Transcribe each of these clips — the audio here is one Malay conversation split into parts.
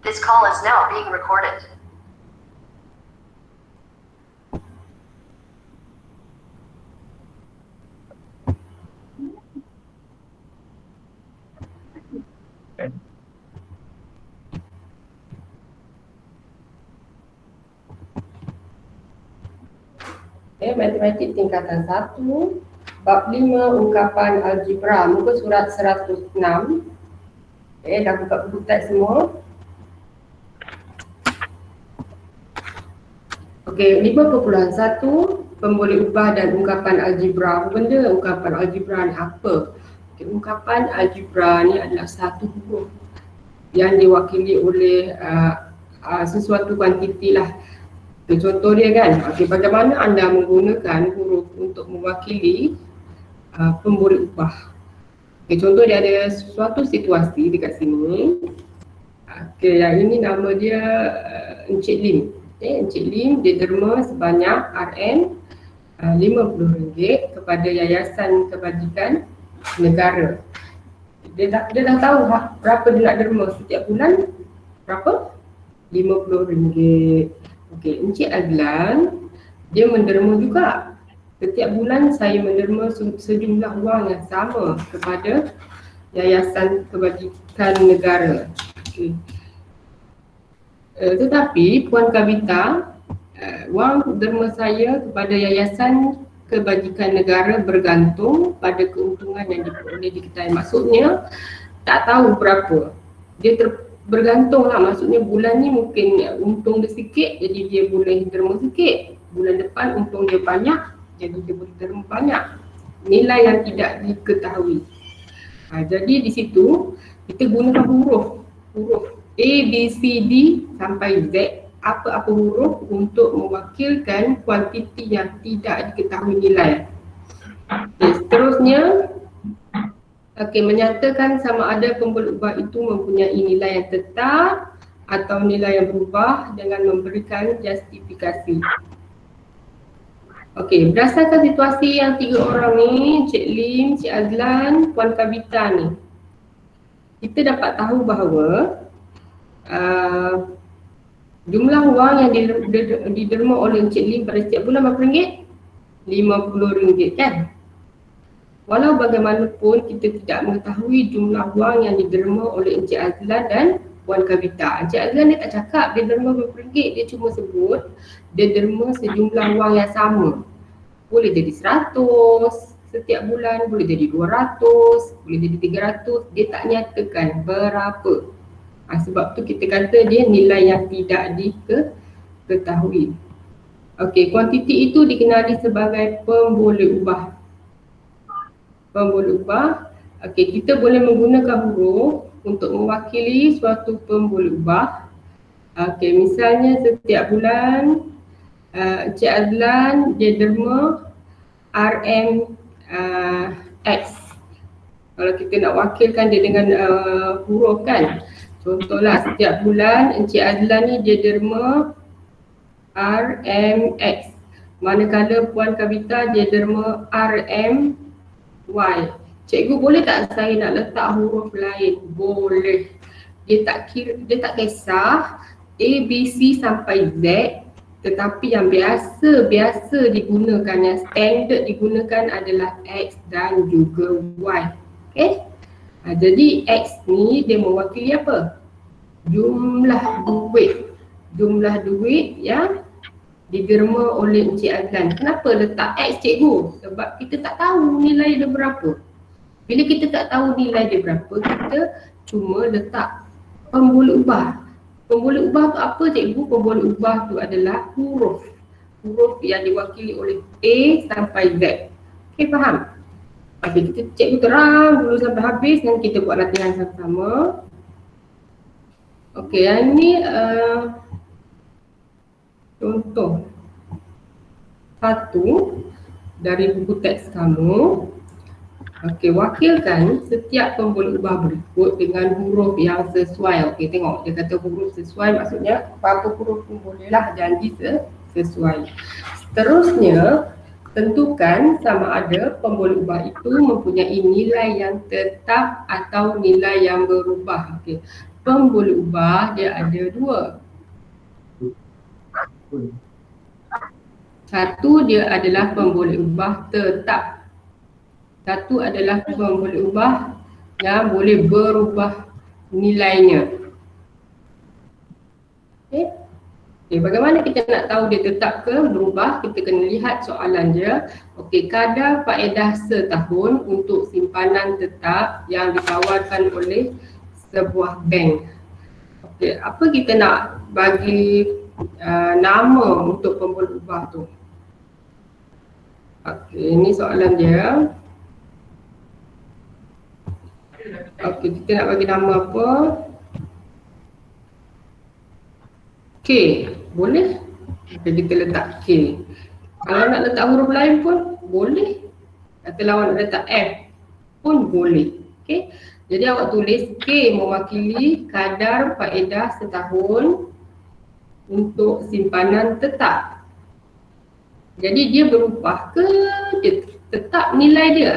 This call is now being recorded. Matematik tingkatan 1, bab 5 ungkapan algebra, muka surat 106. Dah buka buku teks semua. 5.1 pemboleh ubah dan ungkapan algebra. Apa benda ungkapan algebra ni apa? Ungkapan algebra ni adalah satu huruf yang diwakili oleh sesuatu kuantiti lah. Contoh dia kan, bagaimana anda menggunakan huruf untuk mewakili pemboleh ubah. Contoh dia ada suatu situasi dekat sini. Yang ini nama dia Encik Lim. Encik Lim dia derma sebanyak RM50 kepada Yayasan Kebajikan Negara. Dia dah tahu berapa dia nak derma setiap bulan. Berapa? RM50. Encik Adlan dia menderma juga. Setiap bulan saya menderma sejumlah wang yang sama kepada Yayasan Kebajikan Negara. Tetapi Puan Kavita, wang derma saya kepada Yayasan Kebajikan Negara bergantung pada keuntungan yang diperoleh diketahui. Maksudnya tak tahu berapa. Dia bergantung lah, maksudnya bulan ni mungkin untung dia sikit, jadi dia boleh derma sikit. Bulan depan untung dia banyak, jadi dia boleh derma banyak. Nilai yang tidak diketahui. Jadi di situ kita gunakan huruf A, B, C, D sampai Z, apa-apa huruf untuk mewakilkan kuantiti yang tidak diketahui nilai. Seterusnya, menyatakan sama ada pemboleh ubah itu mempunyai nilai yang tetap atau nilai yang berubah dengan memberikan justifikasi. Berdasarkan situasi yang tiga orang ni, Cik Lim, Cik Azlan, Puan Kavita ni, kita dapat tahu bahawa jumlah wang yang diderma oleh Encik Lim pada setiap bulan berapa ringgit? RM50 kan? Walau bagaimanapun kita tidak mengetahui jumlah wang yang diderma oleh Encik Azlan dan Puan Kavita. Encik Azlan dia tak cakap dia derma berapa ringgit, dia cuma sebut dia derma sejumlah wang yang sama. Boleh jadi 100 setiap bulan, boleh jadi 200, boleh jadi 300, dia tak nyatakan berapa. Sebab tu kita kata dia nilai yang tidak diketahui. Kuantiti itu dikenali sebagai pemboleh ubah. Kita boleh menggunakan huruf untuk mewakili suatu pemboleh ubah. Misalnya setiap bulan Encik Azlan dia derma RM-X. Kalau kita nak wakilkan dia dengan huruf kan, contohlah setiap bulan Encik Azlan ni dia derma RM-X, manakala Puan Kavita dia derma RM-Y. Cikgu boleh tak saya nak letak huruf lain? Boleh. Dia tak kisah A, B, C sampai Z, tetapi yang biasa digunakan, yang standard digunakan adalah X dan juga Y. Jadi X ni dia mewakili apa? Jumlah duit yang diderma oleh Encik Azlan. Kenapa letak X, cikgu? Sebab kita tak tahu nilai dia berapa. Bila kita tak tahu nilai dia berapa, kita cuma letak pemboleh ubah. Pemboleh ubah tu apa, cikgu? Pemboleh ubah tu adalah huruf yang diwakili oleh A sampai Z. Faham? Kita cikgu terang dulu sampai habis dan kita buat latihan sama-sama. Yang ni contoh satu dari buku teks kamu. Wakilkan setiap pemboleh ubah berikut dengan huruf yang sesuai. Tengok dia kata huruf sesuai, maksudnya apa-apa huruf pun boleh lah, janji sesuai. Seterusnya, tentukan sama ada pemboleh ubah itu mempunyai nilai yang tetap atau nilai yang berubah. pemboleh ubah dia ada dua. Satu dia adalah pemboleh ubah tetap. Satu adalah pemboleh ubah yang boleh berubah nilainya. Okay. Okay, bagaimana kita nak tahu dia tetap ke berubah? Kita kena lihat soalan dia. Okey, kadar faedah setahun untuk simpanan tetap yang ditawarkan oleh sebuah bank. Okey, apa kita nak bagi nama untuk pemboleh ubah tu? Okey, ini soalan dia. Okey, kita nak bagi nama apa? K, boleh? Okay, kita letak K. Kalau nak letak huruf lain pun boleh. Katalah awak nak letak F pun boleh. Okay. Jadi awak tulis K mewakili kadar faedah setahun untuk simpanan tetap. Jadi dia berubah ke dia tetap nilai dia?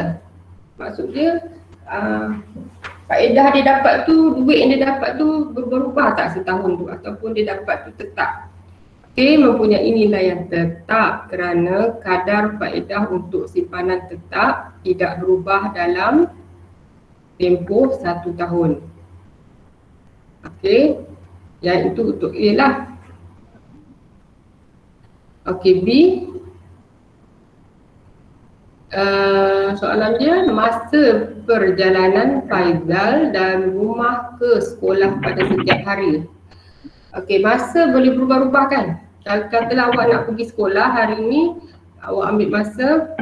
Maksud dia faedah dia dapat tu, duit yang dia dapat tu berubah tak setahun tu ataupun dia dapat tu tetap. K mempunyai nilai yang tetap kerana kadar faedah untuk simpanan tetap tidak berubah dalam tempoh 1 tahun. Okey, yang itu untuk A lah. Okey, B. Soalan dia, masa perjalanan Faizal dan rumah ke sekolah pada setiap hari. Okey, masa boleh berubah-ubah kan? Katalah awak nak pergi sekolah hari ni, awak ambil masa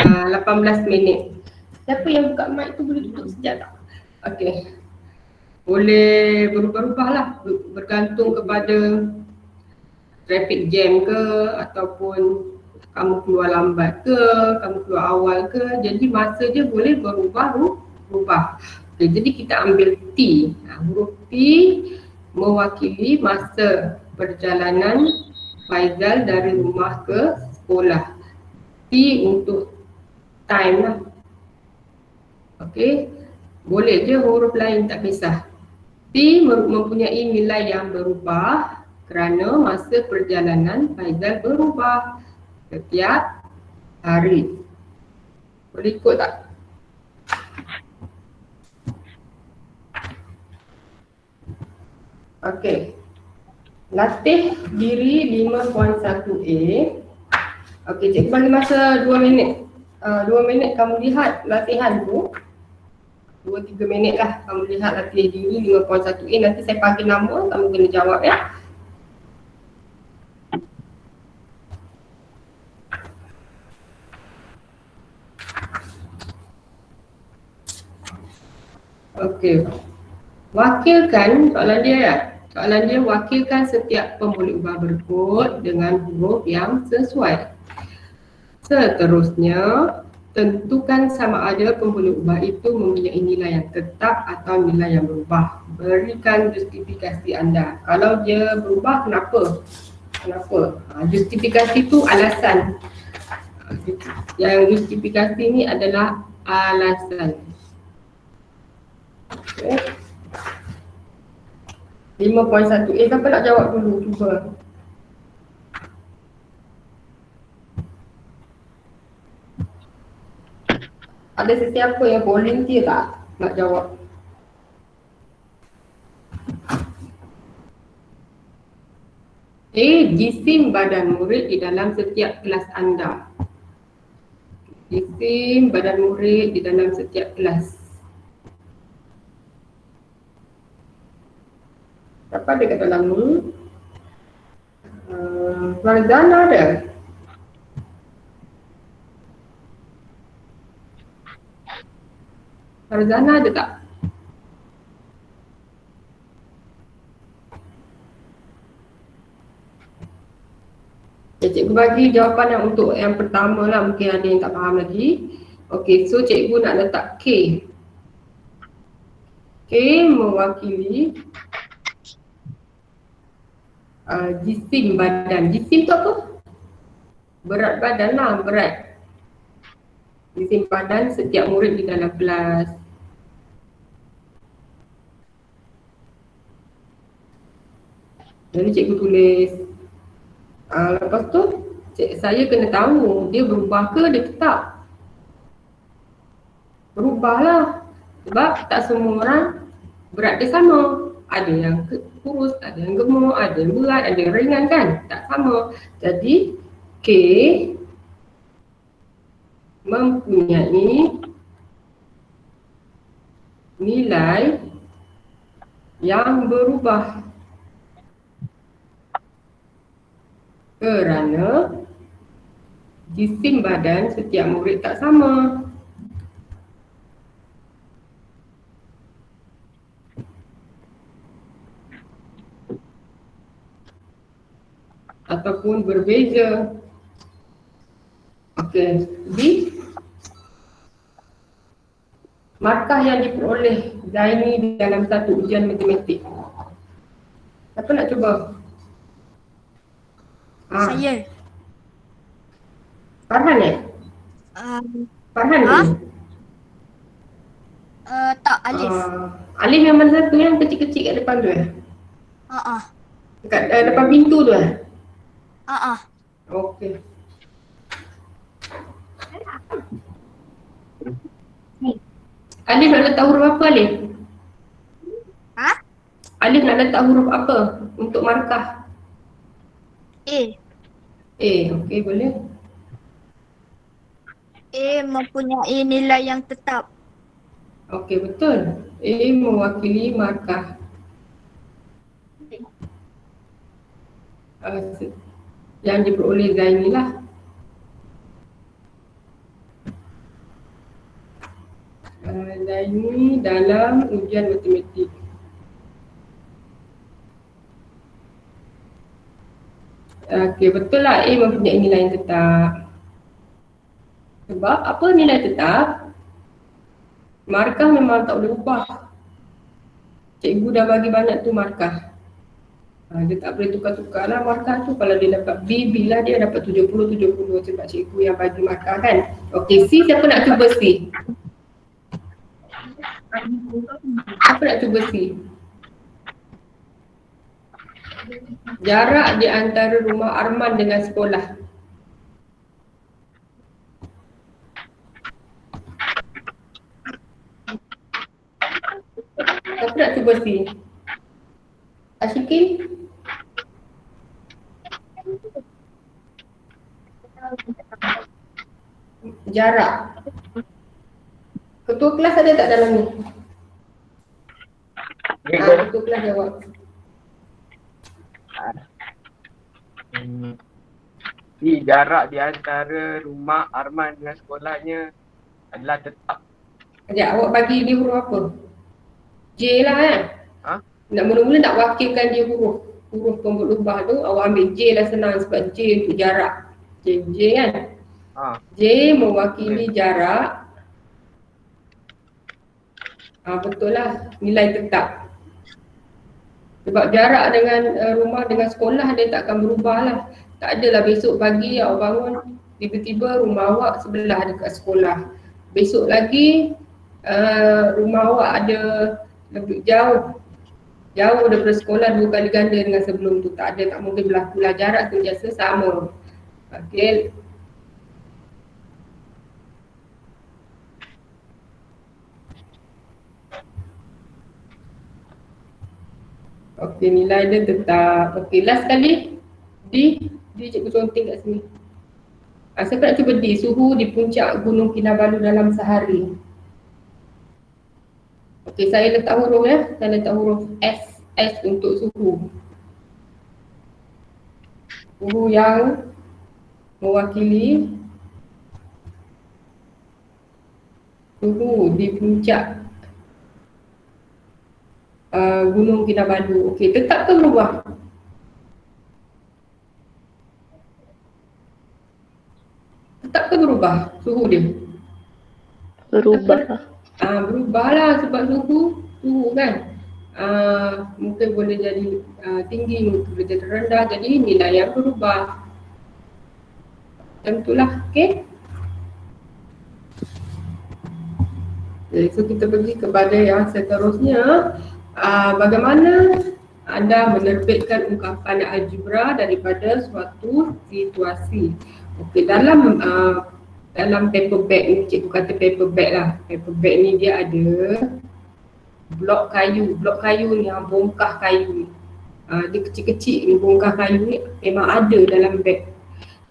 18 minit. Siapa yang buka mic tu boleh tutup sekejap tak? Okey. Boleh berubah-ubah lah, bergantung kepada traffic jam ke ataupun kamu keluar lambat ke, kamu keluar awal ke. Jadi masa dia boleh berubah. Okay, jadi kita ambil T. Huruf T mewakili masa perjalanan Faizal dari rumah ke sekolah. T untuk time lah. Okey, boleh je huruf lain tak kisah. T mempunyai nilai yang berubah kerana masa perjalanan Faizal berubah setiap hari. Boleh ikut tak? Okey. Latih diri 5.1A. Okey, cikgu bagi masa 2 minit. 2 minit kamu lihat latihan tu. 2-3 minit lah kamu lihat latih diri 5.1A. Nanti saya panggil nama, kamu kena jawab ya. Okey. Wakilkan, soalan dia ya. Soalan dia, wakilkan setiap pemboleh ubah berikut dengan huruf yang sesuai. Seterusnya, tentukan sama ada pemboleh ubah itu mempunyai nilai yang tetap atau nilai yang berubah. Berikan justifikasi anda. Kalau dia berubah, kenapa? Kenapa? Justifikasi itu alasan. Yang justifikasi ini adalah alasan. Okay. 5.1A, siapa nak jawab dulu? Cuba. Ada sesiapa yang volunteer tak nak jawab? A. Jisim badan murid di dalam setiap kelas anda. Jisim badan murid di dalam setiap kelas. Siapa ada kat dalam ni? Farzana ada? Farzana ada tak? Okay, cikgu bagi jawapan yang untuk yang pertama lah, mungkin ada yang tak faham lagi. Okey, so cikgu nak letak K. K mewakili jisim badan. Jisim tu apa? Berat badan lah, berat. Jisim badan setiap murid di dalam kelas. Jadi cikgu tulis. Lepas tu saya kena tahu dia berubah ke dia tetap. Berubahlah. Sebab tak semua orang berat dia sama. Ada yang kurus, ada yang gemuk, ada yang berat, ada yang ringan kan. Tak sama. Jadi K mempunyai nilai yang berubah kerana jisim badan setiap murid tak sama. Ataupun berbeza. Okey, B. Markah yang diperoleh Zaini dalam satu ujian matematik. Siapa nak cuba? Saya. Farhan Farhan Ha? ke? Tak, Alif. Alif yang mana satu yang kecil-kecil kat depan tu Dekat depan pintu tu Okey. Alif nak letak huruf apa Alif? Ha? Alif nak letak huruf apa untuk markah? A. Okey boleh. A mempunyai nilai yang tetap. Okey betul. A mewakili markah. Yang diperoleh Zaini lah. Zaini dalam ujian matematik. Okey betul lah A mempunyai nilai yang tetap. Sebab apa nilai tetap? Markah memang tak boleh ubah. Cikgu dah bagi banyak tu markah. Dia tak boleh tukar-tukar lah markah tu. Kalau dia dapat B, B lah dia dapat 70-70 sebab cikgu yang bagi markah kan. Okey, C siapa nak cuba C? Siapa nak cuba C? Jarak di antara rumah Arman dengan sekolah. Siapa nak cuba C? Asyikin? Jarak. Ketua kelas ada tak dalam ni? Ketua kelas jawab. Jarak di antara rumah Arman dengan sekolahnya adalah tetap. Sekejap, awak bagi dia huruf apa? J lah kan? Nak mula-mula nak wakilkan dia huruf pembuat lubah tu, awak ambil J lah senang sebab J untuk jarak. J kan? J mewakili jarak. Betul lah, nilai tetap. Sebab jarak dengan rumah dengan sekolah dia tak akan berubah lah. Tak adalah besok pagi awak bangun tiba-tiba rumah awak sebelah dekat sekolah. Besok lagi rumah awak ada lebih jauh daripada sekolah 2 kali ganda dengan sebelum tu. Tak ada, tak mungkin berlaku lah. Jarak sentiasa sama. Okey. Okey, nilai dia tetap. Okey, last kali D cikgu conteng kat sini. Siapa nak cuba D? Suhu di puncak Gunung Kinabalu dalam sehari. Okey, saya letak huruf Saya letak huruf S untuk suhu. Suhu yang mewakili suhu di puncak Gunung Kinabalu. Okey, tetap ke berubah? Tetap ke berubah suhu dia? Berubah. Berubahlah sebab suhu kan. Mungkin boleh jadi tinggi, mungkin boleh jadi rendah, jadi nilai yang berubah. Macam itulah, okey? So kita pergi kepada yang seterusnya. Bagaimana anda menerbitkan ungkapan algebra daripada suatu situasi. Okey, dalam paper bag ni, cikgu kata paper bag lah. Paper bag ni dia ada blok kayu ni, bongkah kayu ni. Dia kecil-kecil ni, bongkah kayu ni memang ada dalam bag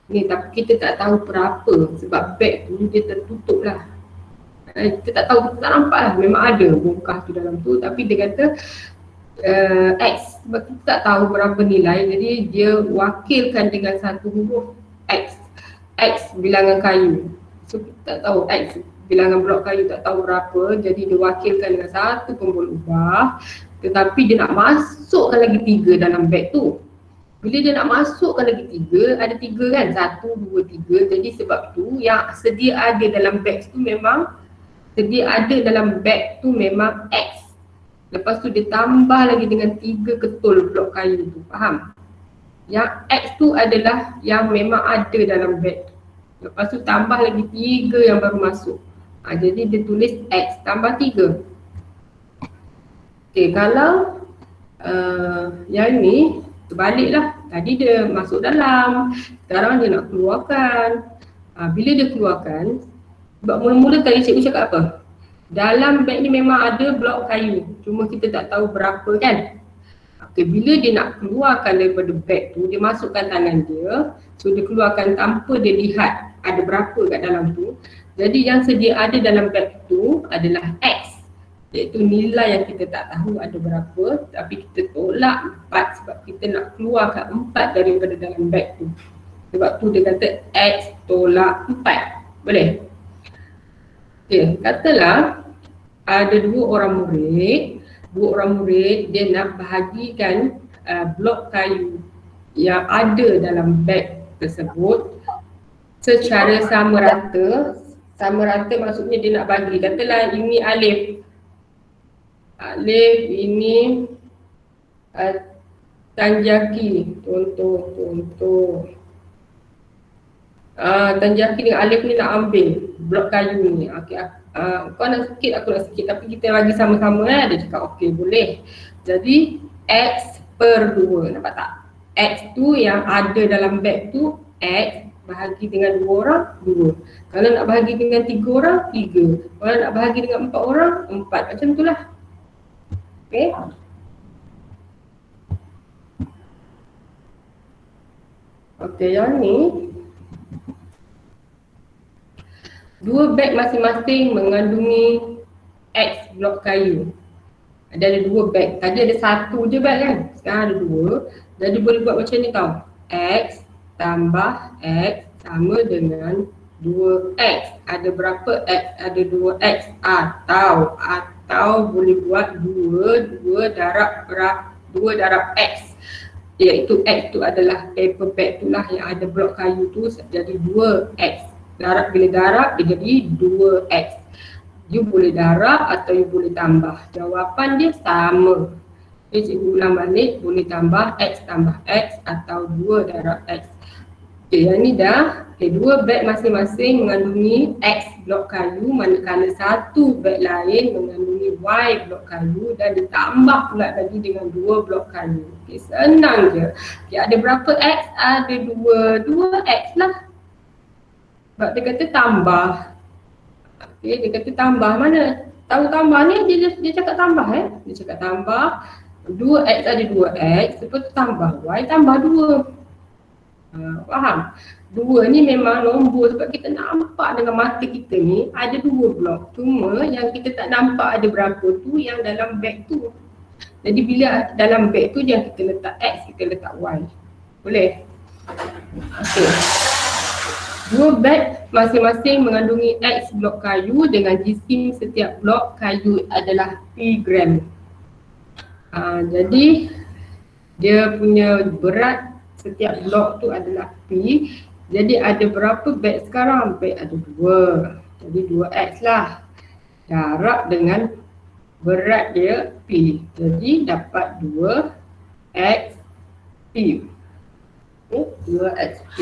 ni, tapi kita tak tahu berapa sebab bag tu dia tertutup lah. Kita tak tahu, kita tak nampak lah, memang ada bongkah tu dalam tu, tapi dia kata X, sebab kita tak tahu berapa nilai, jadi dia wakilkan dengan satu huruf X bilangan kayu. So kita tak tahu X bilangan blok kayu, tak tahu berapa, jadi dia wakilkan dengan satu pembolubah. Tetapi dia nak masukkan lagi 3 dalam beg tu. Bila dia nak masukkan lagi 3, ada 3 kan, 1, 2, 3. Jadi sebab tu yang sedia ada dalam beg tu memang X. Lepas tu dia tambah lagi dengan 3 ketul blok kayu tu, faham? Yang X tu adalah yang memang ada dalam beg. Lepas tu tambah lagi 3 yang baru masuk. Jadi dia tulis X tambah 3. Okey, kalau yang ni terbaliklah. Tadi dia masuk dalam, sekarang dia nak keluarkan. Bila dia keluarkan, sebab mula-mula tadi cikgu cakap apa? Dalam beg ni memang ada blok kayu, cuma kita tak tahu berapa kan. Okey, bila dia nak keluarkan daripada beg tu, dia masukkan tangan dia. So dia keluarkan tanpa dia lihat ada berapa kat dalam tu. Jadi yang sedia ada dalam beg tu adalah X, iaitu nilai yang kita tak tahu ada berapa, tapi kita tolak 4 sebab kita nak keluarkan 4 daripada dalam beg tu. Sebab tu dia kata X tolak 4. Boleh? Okey, katalah ada dua orang murid dia nak bahagikan blok kayu yang ada dalam beg tersebut secara sama rata. Sama rata maksudnya dia nak bagi, katalah ini alif, ini tanjaki, contoh tanjaki dengan alif ni nak ambil blok kayu ni. Okey, kau nak sikit, aku nak sikit, tapi kita bagi sama-sama lah. Dia cakap okey, boleh. Jadi X per 2, nampak tak? X tu yang ada dalam beg tu, X bahagi dengan 2 orang, 2. Kalau nak bahagi dengan 3 orang, 3. Kalau nak bahagi dengan 4 orang, 4. Macam tu lah. Okey. Okey, yang ni dua beg masing-masing mengandungi X blok kayu. Ada 2 beg. Tadi ada 1 je beg kan? Sekarang ada 2. Jadi boleh buat macam ni tau. X tambah X sama dengan 2X. Ada berapa X? Ada 2X. Atau boleh buat 2 darab X. Iaitu X tu adalah paper bag tu lah yang ada blok kayu tu, jadi 2X. Bila darab dia jadi 2X. You boleh darab atau you boleh tambah. Jawapan dia sama. Cikgu ulang balik, boleh tambah X tambah X atau 2 darab X. Okey, yang ni dah. Okey, 2 beg masing-masing mengandungi X blok kayu, manakala 1 beg lain mengandungi Y blok kayu dan ditambah pula lagi dengan 2 blok kayu. Okey, senang je. Okey, ada berapa X? Ada 2X lah. Sebab dia kata tambah. Okey, dia kata tambah. Mana tahu tambah ni? Dia cakap tambah Dia cakap tambah. 2X ada 2X, lepas tu tambah Y tambah 2. Faham? 2 ni memang nombor sebab kita nampak dengan mata kita ni ada 2 blok. Cuma yang kita tak nampak ada berapa tu yang dalam beg tu. Jadi bila dalam beg tu yang kita letak X, kita letak Y. Boleh? Okey. 2 beg masing-masing mengandungi X blok kayu dengan jisim setiap blok kayu adalah P gram. Jadi dia punya berat setiap blok tu adalah P. Jadi ada berapa beg sekarang? Beg ada 2. Jadi 2X lah. Darab dengan berat dia P. Jadi dapat 2XP. 2XP.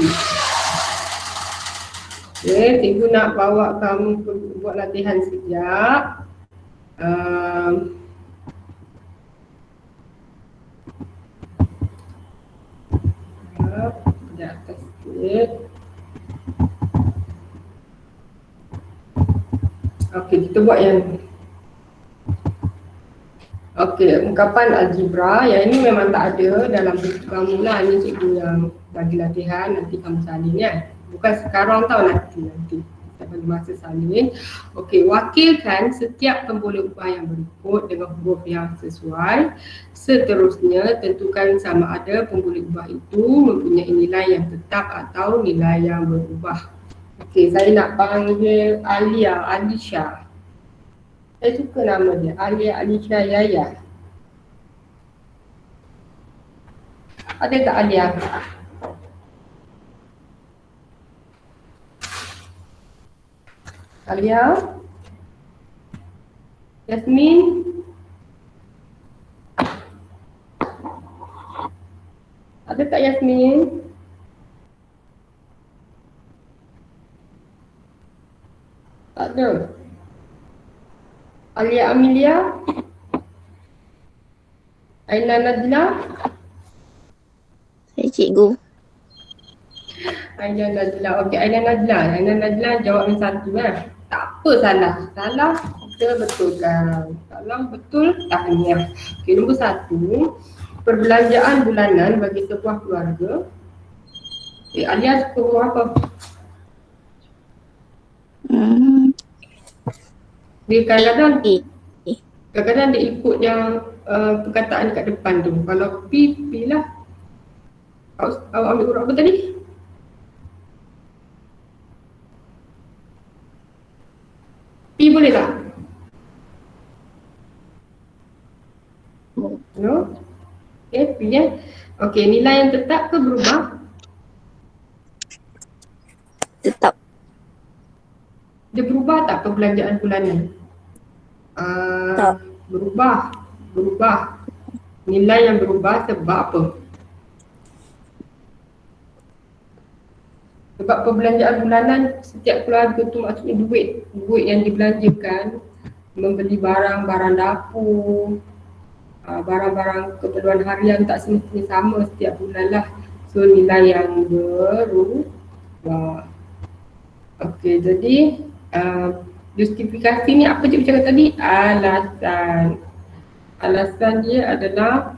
Okay, cikgu nak bawa kamu buat latihan sekejap. Okey. Okey, kita buat yang ni. Okey, ungkapan algebra yang ini memang tak ada dalam buku kamu lah. Ni cikgu yang bagi latihan, nanti kamu salin ya. Bukan sekarang tau, nanti kita bagi masa salin. Okey, wakilkan setiap pemboleh ubah yang berikut dengan huruf yang sesuai. Seterusnya, tentukan sama ada pemboleh ubah itu mempunyai nilai yang tetap atau nilai yang berubah. Okey, saya nak panggil Alisha. Saya suka nama dia, Alisha Yaya. Ada tak Alia? Alia? Yasmin? Ada tak Yasmin? Tak ada. Alia Amelia? Aina Najla? Saya cikgu. Aina Najla. Okey, Aina Najla. Aina Najla jawab yang satu lah. Tak apa salah. Salah kita betulkan. Salah betul tahniah. Okey, nombor 1. Perbelanjaan bulanan bagi sebuah keluarga. Okey, Alia suka huruf apa? Dia kadang-kadang dia ikut yang perkataan dekat depan tu. Kalau P lah. Awak ambil huruf apa tadi? P boleh tak? No? Okay, P ya. Okay, nilai yang tetap ke berubah? Tetap. Dia berubah tak perbelanjaan bulanan? Tak. Berubah. Nilai yang berubah sebab apa? Sebab perbelanjaan bulanan setiap keluarga tu maksudnya duit yang dibelanjakan membeli barang-barang dapur, barang-barang keperluan harian tak semestinya sama setiap bulan lah. So nilai yang berubah. Okey, jadi justifikasi ni apa cikgu cakap tadi? Alasan dia adalah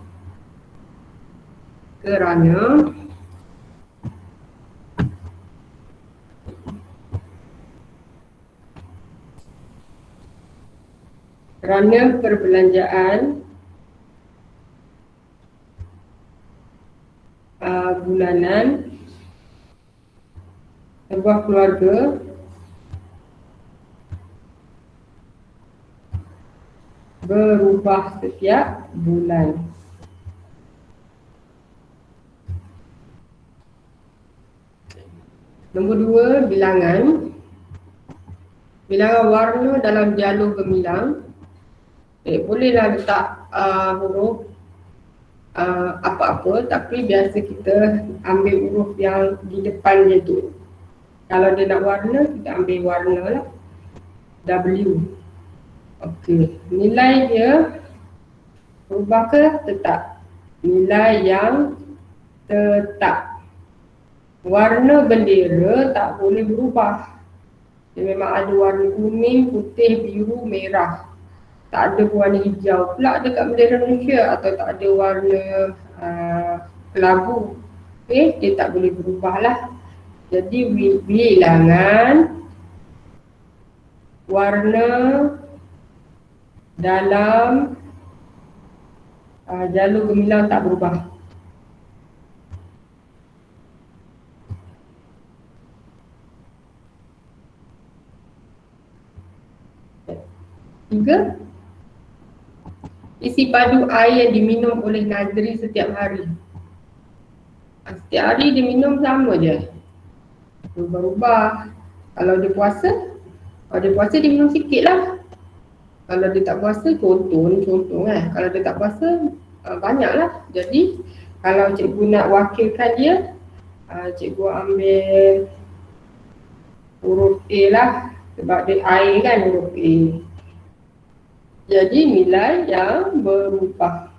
kerana perbelanjaan bulanan sebuah keluarga berubah setiap bulan. Nombor 2, bilangan. Bilangan warna dalam jalur gemilang. Bolehlah letak huruf apa-apa, tapi biasa kita ambil huruf yang di depan dia tu. Kalau dia nak warna, kita ambil warna lah. W. Okey, nilai dia berubah ke tetap? Nilai yang tetap. Warna bendera tak boleh berubah. Dia memang ada warna kuning, putih, biru, merah. Tak ada warna hijau pula dekat bendera Malaysia, atau tak ada warna kelabu. Okey, dia tak boleh berubah lah. Jadi bilangan warna dalam jalur gemilang tak berubah. Tiga, isi padu air yang diminum oleh Nazri setiap hari. Setiap hari dia minum sama je, berubah-ubah. Kalau dia puasa dia minum sikit lah. Kalau dia tak puasa, contoh kan. Kalau dia tak puasa, banyak lah. Jadi kalau cikgu nak wakilkan dia, cikgu ambil huruf A lah. Sebab dia air kan, huruf A. Jadi nilai yang berubah.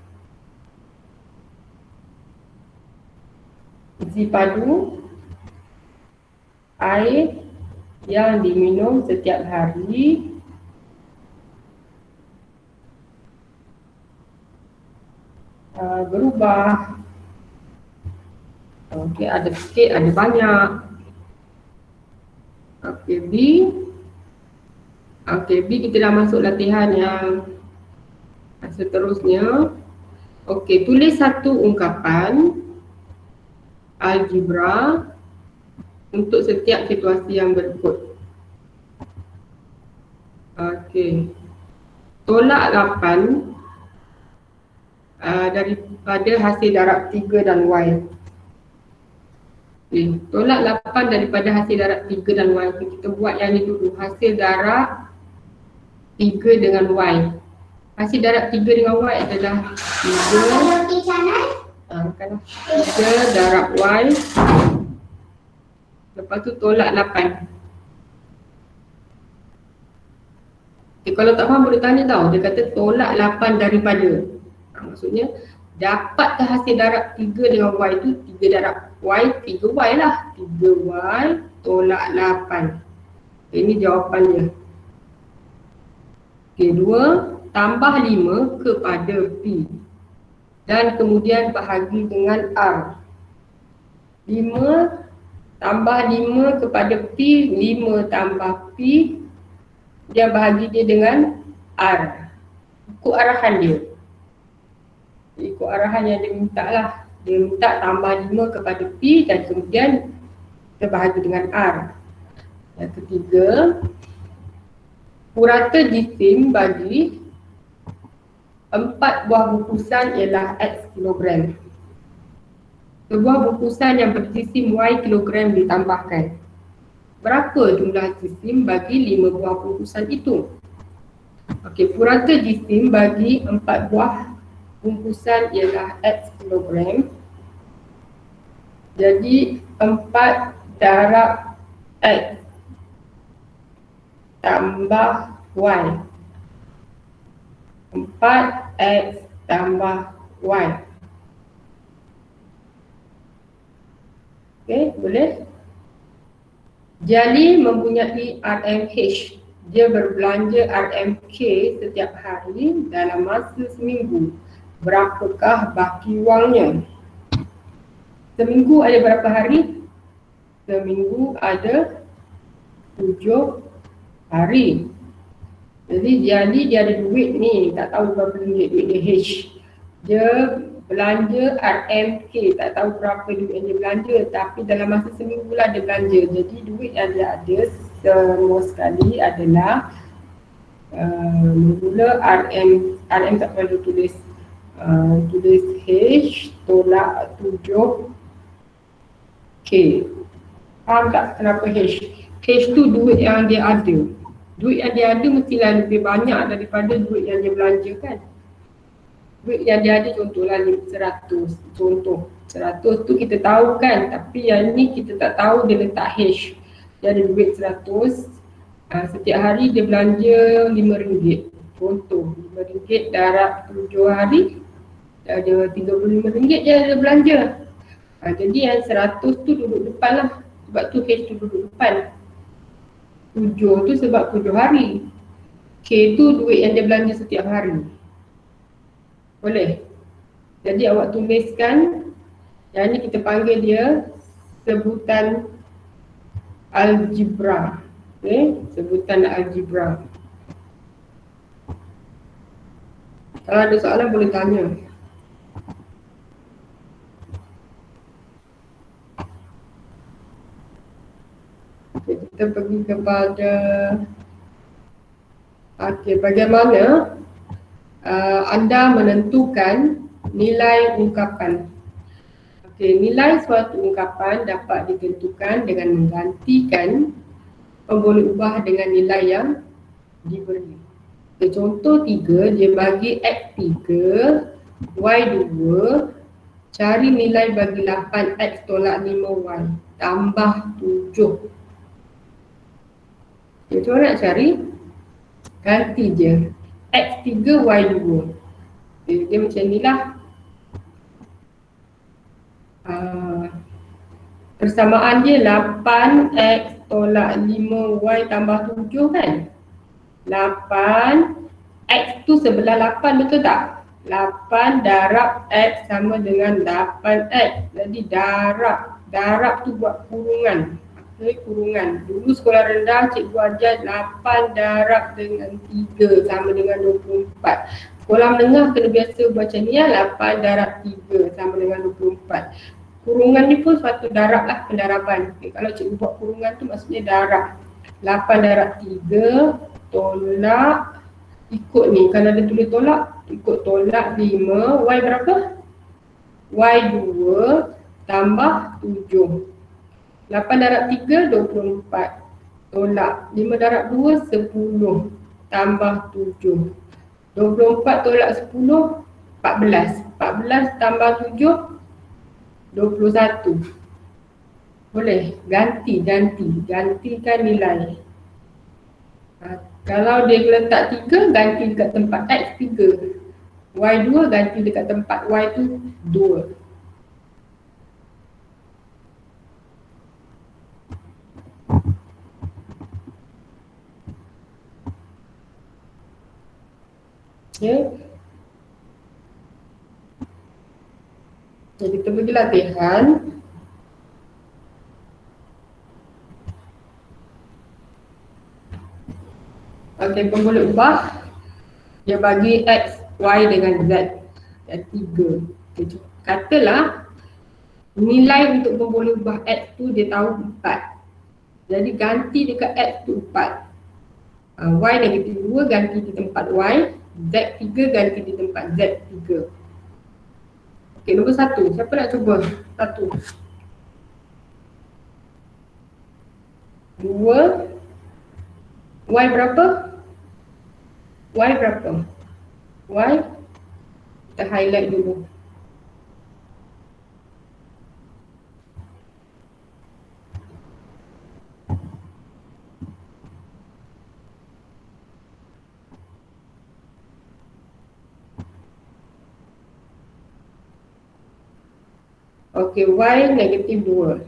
Isi padu air yang diminum setiap hari berubah. Okey, ada sikit, ada banyak. Okey, B. Okey, B kita dah masuk latihan yang seterusnya. Okey, tulis satu ungkapan algebra untuk setiap situasi yang berikut. Okey. Tolak 8 daripada hasil darab 3 dan Y. Okay. Tolak 8 daripada hasil darab 3 dan Y. Kita buat yang ni dulu. Hasil darab 3 dengan Y. Hasil darab 3 dengan Y adalah 3 darab Y. Lepas tu tolak 8. Okay, kalau tak faham boleh tanya tau. Dia kata tolak 8 daripada. Maksudnya dapatkan hasil darab 3 dengan Y tu 3 darab Y, 3Y lah. 3Y tolak 8. Okay, ini jawapannya. Okay, 2 tambah 5 kepada P. Dan kemudian bahagi dengan R. 5 tambah 5 kepada P, 5 tambah P. Dia bahagi dia dengan R. Ikut arahan dia. Ikut arahan yang dia minta lah. Dia minta tambah 5 kepada P dan kemudian kita bahagi dengan R. Yang ketiga, purata jisim bagi 4 buah bungkusan ialah X kilogram. Sebuah bungkusan yang berjisim Y kilogram ditambahkan. Berapa jumlah jisim bagi 5 buah bungkusan itu? Okey, purata jisim bagi 4 buah bungkusan ialah X kilogram. Jadi 4 darab X tambah Y. 4X tambah Y. Okey, boleh? Jali mempunyai RMH. Dia berbelanja RMK setiap hari dalam masa seminggu. Berapakah baki wangnya? Seminggu ada berapa hari? Seminggu ada 7 hari. Jadi Jali dia ada duit ni, tak tahu berapa ringgit duit dia H. Dia belanja RMK, tak tahu berapa duit yang dia belanja, tapi dalam masa seminggu lah dia belanja. Jadi duit yang dia ada semua sekali adalah mula RM tak perlu tulis tulis H tolak 7K. Faham tak kenapa H? H tu duit yang dia ada. Duit yang dia ada mestilah lebih banyak daripada duit yang dia belanja kan. Duit yang dia ada contohlah 100. Contoh 100 tu kita tahu kan, tapi yang ni kita tak tahu dia letak H. Dia ada duit 100. Setiap hari dia belanja RM5. Contoh RM5 darab 7 hari dia ada RM35 dia belanja. Jadi yang 100 tu duduk depan lah. Sebab tu H tu duduk depan. 7 tu sebab 7 hari. K tu duit yang dia belanja setiap hari. Boleh? Jadi awak tuliskan. Yang ni kita panggil dia sebutan algebra. Okay? Sebutan algebra. Kalau ada soalan boleh tanya. Okay, kita pergi kepada bagaimana anda menentukan nilai ungkapan. Nilai suatu ungkapan dapat ditentukan dengan menggantikan pemboleh ubah dengan nilai yang diberi. Contoh 3, dia bagi X3, Y2, cari nilai bagi 8X tolak 5Y tambah 7. Macam mana nak cari? Ganti je X3, Y2. Dia macam ni lah. Persamaan dia 8x tolak 5y tambah 7 kan? 8 x tu sebelah 8, betul tak? 8 darab x sama dengan 8x. Jadi darab tu buat kurungan. Okay, kurungan. Dulu sekolah rendah cikgu ajar 8 darab dengan 3 sama dengan 24. Sekolah menengah kena biasa buat macam ni lah. 8 darab 3 sama dengan 24. Kurungan ni pun suatu darab lah, pendaraban. Okay, kalau cikgu buat kurungan tu maksudnya darab. 8 darab 3 tolak, ikut ni, kalau ada tulis tolak, ikut tolak 5, y berapa? Y 2 tambah 7. 8 darab 3, 24. Tolak 5 darab 2, 10 tambah 7. 24 tolak 10, 14. 14 tambah 7, 21. Boleh? Gantikan nilai. Kalau dia letak 3, ganti dekat tempat x 3. Y 2 ganti dekat tempat y tu 2. Okay. Jadi kita pergi latihan. Okey, pun boleh ubah. Dia bagi x, y dengan z. Dan 3. Okay. Katalah nilai untuk pun boleh ubah x tu dia tahu 4. Jadi ganti dekat x tu 4. Y negatif 2 ganti di tempat y. Z 3 ganti di tempat z 3. Okey, nombor 1. Siapa nak cuba? 1. 2. Y berapa? Y berapa? Y kita highlight dulu. Okey, y negatif 2.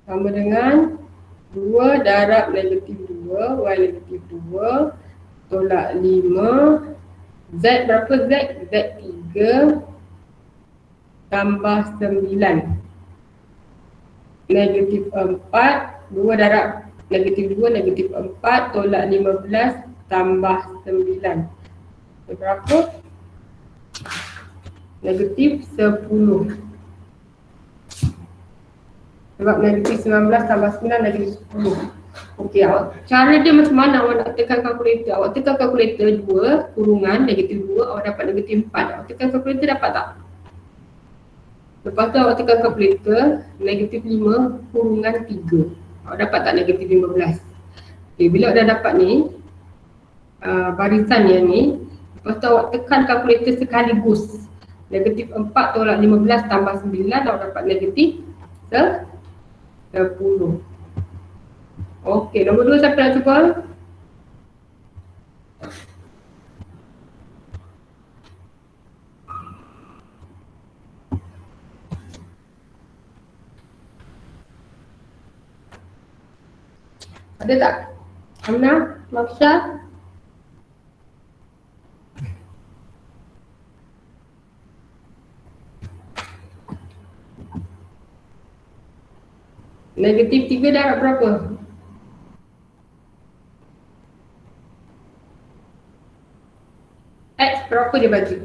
Sama dengan 2 darab negatif 2, y negatif 2 tolak 5. Z berapa Z? Z 3 tambah 9. Negatif 4, 2 darab negatif 2, negatif 4 tolak 15 tambah 9. Berapa? Negatif 10. Sebab negatif 19 tambah 9 negatif 10. Okey, cara dia macam mana awak nak tekan kalkulator? Awak tekan kalkulator 2 kurungan negatif 2, awak dapat negatif 4. Awak tekan kalkulator dapat tak? Lepas tu awak tekan kalkulator negatif 5 kurungan 3. Awak dapat tak negatif 15? Okay, bila awak dah dapat ni barisan yang ni, lepas tu awak tekan kalkulator sekaligus. Negatif 4 tolak 15 tambah 9, awak dapat negatif 10. Okey, nombor 2 siapa nak cuba? Ada tak? Amna? Maksha? Negatif 3 darab berapa? X berapa dia bagi?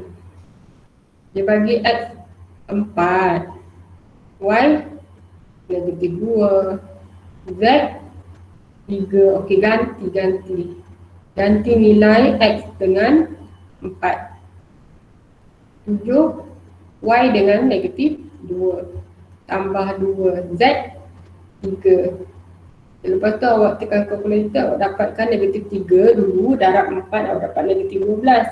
Dia bagi X 4. Y negatif 2. Z 3. Okey, ganti. Ganti nilai X dengan 4. 7. Y dengan negatif 2. Tambah 2. Z 3. Lepas tu awak tekan kalkulator, awak dapatkan negatif 3 dulu, darab 4 awak dapat negatif 12.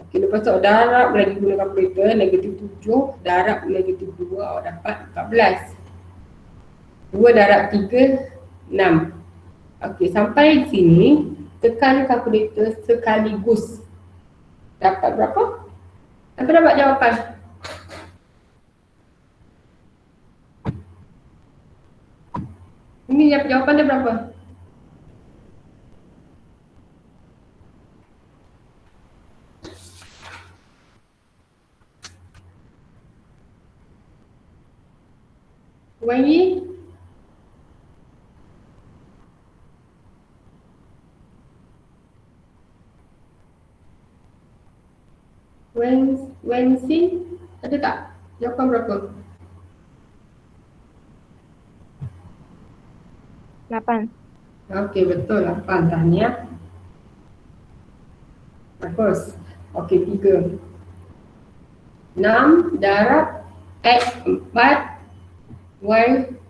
Okey, lepas tu awak darab lagi guna kalkulator, negatif 7 darab negatif 2 awak dapat 14. 2 darab 3, 6. Okey, sampai di sini tekan kalkulator sekaligus. Dapat berapa? Siapa dapat jawapan? Ini jawapan dia berapa? YY? Wensi? Ada tak? Jawapan berapa? 8. Okey, betul 8. Tahniah. Bagus. Okey, 3. 6 darab X 4 Y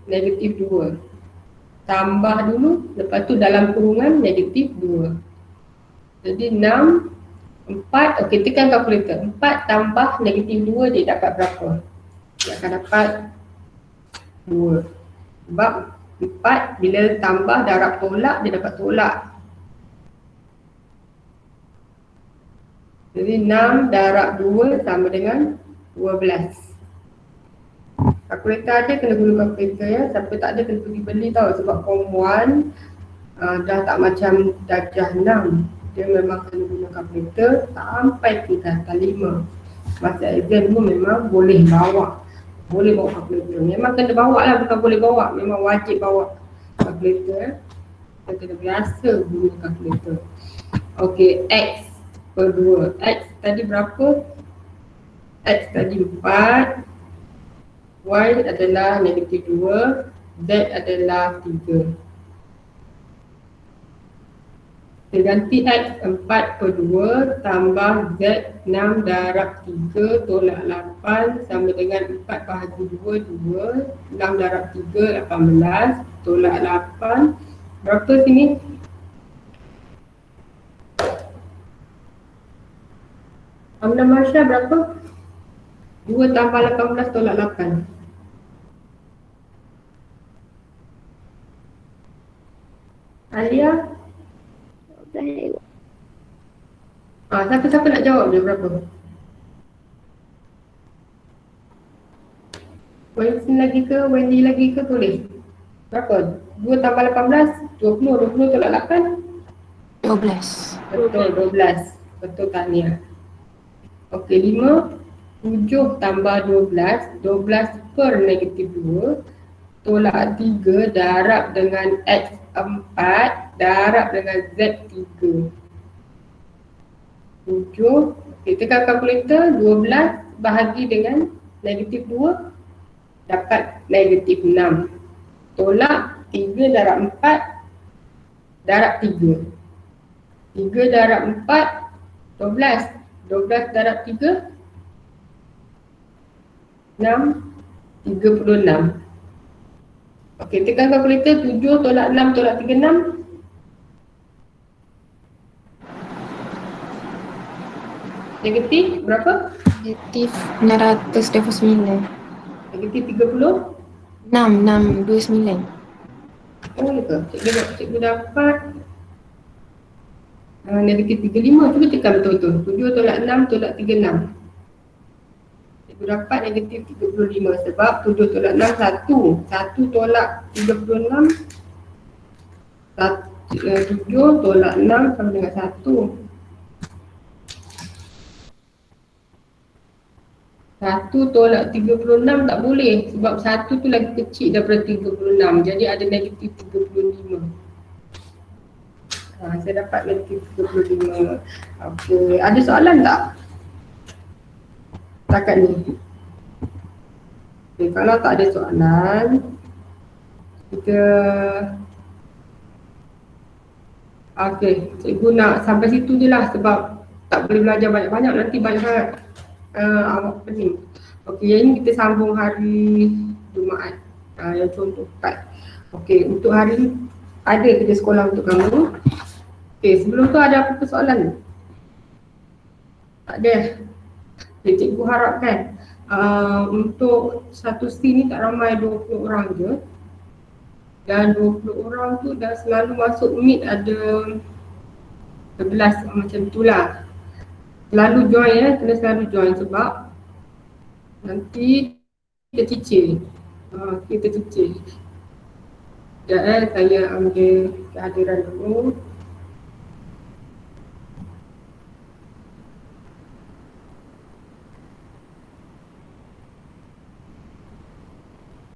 negatif 2. Tambah dulu, lepas tu dalam kurungan negatif 2. Jadi 6, 4, okey tekan kalkulator. 4 tambah negatif 2 dia dapat berapa? Dia akan dapat 2. Sebab 4 bila tambah darab tolak dia dapat tolak. Jadi 6 darab 2 sama dengan 12. Kalkulator ada kena guna kalkulator ya. Siapa tak ada kena pergi beli tau. Sebab form 1 dah tak macam darjah 6. Dia memang kena guna kalkulator sampai tingkatan 5. Masa exam pun memang boleh bawa. Boleh bawa kalkulator. Memang kena bawa lah, bukan boleh bawa. Memang wajib bawa kalkulator. Kita kena biasa guna kalkulator. Okey, X per 2. X tadi berapa? X tadi 4. Y adalah negatif 2. Z adalah 3. Kita ganti X 4 per 2 tambah Z 6 darab 3 tolak 8 sama dengan 4 bahagi 2, 2. 6 darab 3, 18 tolak 8. Berapa sini? Amna Masya berapa? 2 tambah 18 tolak 8. Alia? Siapa-siapa nak jawab dia berapa? Wendy lagi ke? Wendy lagi ke? Tulis. Berapa? 2 tambah 18, 20. 20 tolak 8? 12. Betul, 12. Betul tahniah. Okey, 5. 7 tambah 12. 12 per negatif 2. Tolak 3 darab dengan X 4 darab dengan Z 3. 7. Okey, tekan kalkulator. 12 bahagi dengan negatif 2. Dapat negatif 6. Tolak 3 darab 4 darab 3. 3 darab 4 12. 12 darab 3 6. 36. Okey, tekan kalkulator. 7 tolak 6 tolak 3, 6. Negatif berapa? Negatif 629. Negatif 30. 629. Oh ya ke? Cikgu dapat negatif 35. Cuba tekan betul-betul. 7 tolak 6 tolak 3, 6. Cikgu dapat negatif 35 sebab 7 tolak 6 1. 1 tolak 36. 7 tolak 6 sama dengan 1. 1 tolak 36 tak boleh sebab 1 tu lagi kecil daripada 36. Jadi ada negatif 35. Saya dapat negatif 35. Okey, ada soalan tak? Setakat ni. Okey, kalau tak ada soalan, kita okey, cikgu nak sampai situ je lah sebab tak boleh belajar banyak-banyak, nanti banyak sangat awak pening. Okey, yang ini kita sambung hari Jumaat. Yang contoh 4. Okey, untuk hari ni ada kerja sekolah untuk kamu. Okey, sebelum tu ada apa-apa soalan? Tak ada. Okay, cikgu harapkan untuk satu C ni tak ramai 20 orang je. Dan 20 orang tu dah selalu masuk meet ada 11 macam itulah. Selalu join kena selalu join sebab nanti tercicir. Kita tercicir. Sekejap saya ambil kehadiran dulu.